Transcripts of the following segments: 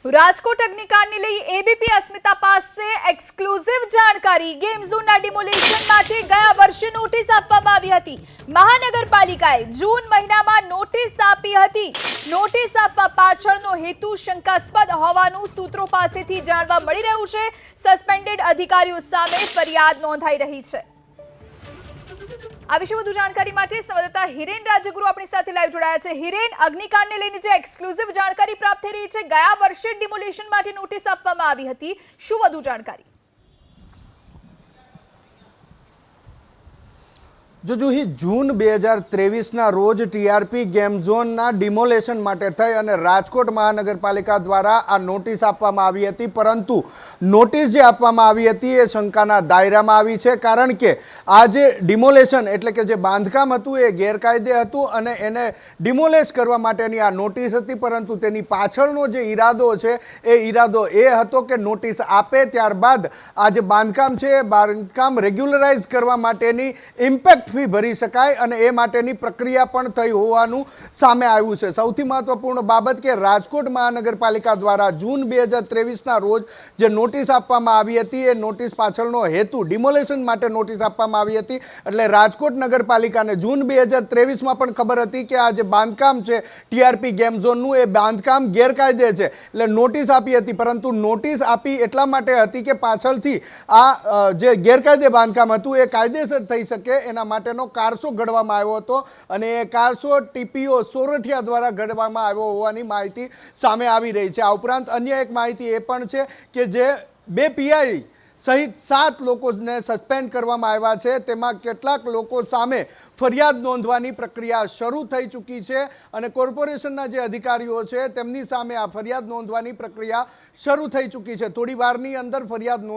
રાજકોટ અગ્નિકાંડને લઈ એબીપી અસ્મિતા પાસે એક્સક્લુઝિવ જાણકારી। ગેમ ઝોનના ડિમોલિશન માટે ગયા વર્ષે નોટિસ આપવામાં આવી હતી। મહાનગરપાલિકાએ જૂન મહિનામાં નોટિસ આપી હતી। નોટિસ આપવા પાછળનો હેતુ શંકાસ્પદ હોવાનું સૂત્રો પાસેથી જાણવા મળી રહ્યું છે। સસ્પેન્ડેડ અધિકારીઓ સામે ફરિયાદ નોંધાઈ રહી છે। આ વિશે વધુ જાણકારી માટે સંવાદદાતા હિરેન રાજગુરુ આપણી સાથે લાઈવ જોડાયા છે। હિરેન, અગ્નિકાંડને લઈને જે એક્સક્લુઝિવ જાણકારી પ્રાપ્ત થઈ રહી છે, ગયા વર્ષે ડિમોલિશન માટે નોટિસ આપવામાં આવી હતી, શું વધુ જાણકારી? જુહી, જૂન 2023ના રોજ ટીઆરપી ગેમ ઝોનના ડિમોલેશન માટે થઈ અને રાજકોટ મહાનગરપાલિકા દ્વારા આ નોટિસ આપવામાં આવી હતી, પરંતુ નોટિસ જે આપવામાં આવી હતી એ શંકાના દાયરામાં આવી છે, કારણ કે આ જે ડિમોલેશન એટલે કે જે બાંધકામ હતું એ ગેરકાયદે હતું અને એને ડિમોલેશ કરવા માટેની આ નોટિસ હતી, પરંતુ તેની પાછળનો જે ઈરાદો છે એ ઈરાદો એ હતો કે નોટિસ આપે ત્યારબાદ આ જે બાંધકામ છે એ બાંધકામ રેગ્યુલરાઇઝ કરવા માટેની ઇમ્પેક્ટ ફી ભરી શકાય અને એ માટેની પ્રક્રિયા પણ થઈ હોવાનું સામે આવ્યું છે। સૌથી મહત્વપૂર્ણ બાબત કે રાજકોટ મહાનગરપાલિકા દ્વારા જૂન 2023ના રોજ જે નોટિસ આપવામાં આવી હતી એ નોટિસ પાછળનો હેતુ ડિમોલેશન માટે નોટિસ આપવામાં આવી હતી, એટલે રાજકોટ નગરપાલિકાને જૂન 2023માં પણ ખબર હતી કે આ જે બાંધકામ છે ટીઆરપી ગેમ ઝોનનું એ બાંધકામ ગેરકાયદે છે, એટલે નોટિસ આપી હતી, પરંતુ નોટિસ આપી એટલા માટે હતી કે પાછળથી આ જે ગેરકાયદે બાંધકામ હતું એ કાયદેસર થઈ શકે એના માટેનો કારસો ઘડવામાં આવ્યો હતો અને એ કારસો ટીપીઓ સોરઠિયા દ્વારા ઘડવામાં આવ્યો હોવાની માહિતી સામે આવી રહી છે। આ ઉપરાંત અન્ય એક માહિતી એ પણ છે કે જે 2 પીઆઈ સહિત 7 લોકોને સસ્પેન્ડ કરવામાં આવ્યા છે, તેમાં કેટલાક લોકો સામે ફરિયાદ નોંધવાની પ્રક્રિયા શરૂ થઈ ચૂકી છે અને કોર્પોરેશનના જે અધિકારીઓ છે તેમની સામે આ ફરિયાદ નોંધવાની પ્રક્રિયા શરૂ થઈ ચૂકી છે। થોડી વારની અંદર ફરિયાદ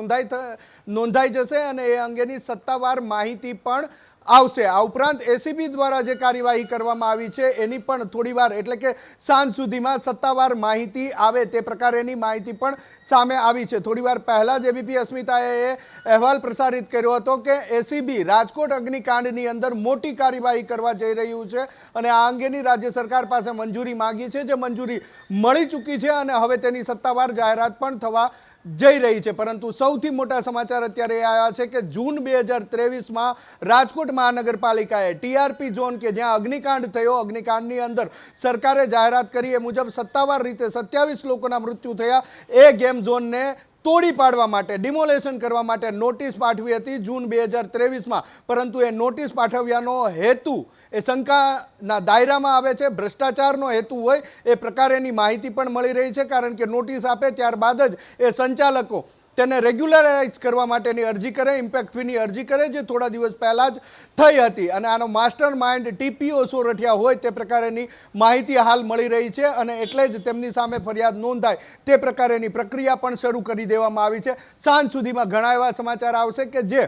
નોંધાઈ જશે અને એ અંગેની સત્તાવાર માહિતી પણ આવશે। આ ઉપરાંત એસીબી દ્વારા જે કાર્યવાહી કરવામાં આવી છે એની પણ થોડીવાર એટલે કે સાંજ સુધીમાં સત્તાવાર માહિતી આવે તે પ્રકારેની માહિતી પણ સામે આવી છે। થોડીવાર પહેલા જ એબીપી અસ્મિતાએ અહેવાલ પ્રસારિત કર્યો હતો કે એસીબી રાજકોટ અગ્નિકાંડની અંદર મોટી કાર્યવાહી કરવા જઈ રહ્યું છે અને આ અંગેની રાજ્ય સરકાર પાસે મંજૂરી માંગી છે, જે મંજૂરી મળી ચૂકી છે અને હવે તેની સત્તાવાર જાહેરાત પણ થવા જઈ રહી છે। પરંતુ સૌથી મોટા સમાચાર અત્યારે એ આવ્યા છે કે જૂન 2023માં રાજકોટ મહાનગરપાલિકાએ ટીઆરપી ઝોન કે જ્યાં અગ્નિકાંડ થયો, અગ્નિકાંડની અંદર સરકારે જાહેરાત કરી એ મુજબ સત્તાવાર રીતે 27 લોકોના મૃત્યુ થયા, એ ગેમ ઝોનને તોડી પાડવા માટે ડિમોલેશન કરવા માટે નોટિસ પાઠવી હતી જૂન 2023માં, પરંતુ એ નોટિસ પાઠવ્યાનો હેતુ એ શંકાના દાયરામાં આવે છે, ભ્રષ્ટાચારનો હેતુ હોય એ પ્રકારેની માહિતી પણ મળી રહી છે, કારણ કે નોટિસ આપે ત્યારબાદ જ એ સંચાલકો તેને રેગ્યુલરાઇઝ કરવા માટેની અરજી કરે, ઇમ્પેક્ટ ફીની અરજી કરે, જે થોડા દિવસ પહેલાં જ થઈ હતી અને આનો માસ્ટર માઇન્ડ ટીપીઓ સોરઠિયા હોય તે પ્રકારેની માહિતી હાલ મળી રહી છે અને એટલે જ તેમની સામે ફરિયાદ નોંધાય તે પ્રકારેની પ્રક્રિયા પણ શરૂ કરી દેવામાં આવી છે। સાંજ સુધીમાં ઘણા એવા સમાચાર આવશે કે જે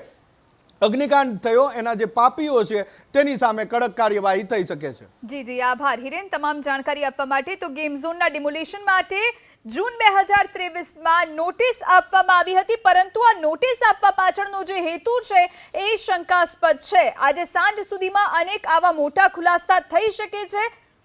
અગ્નિકાંડ થયો એના જે પાપીઓ છે તેની સામે કડક કાર્યવાહી થઈ શકે છે। જી, આભાર હિરેન તમામ જાણકારી આપવા માટે। તો ગેમ ઝોનના ડિમોલિશન માટે જૂન 2023માં નોટિસ આપવામાં આવી હતી, પરંતુ આ નોટિસ આપવા પાછળનો જે હેતુ છે એ શંકાસ્પદ છે। આજે સાંજ સુધીમાં અનેક આવા મોટા ખુલાસા થઈ શકે છે।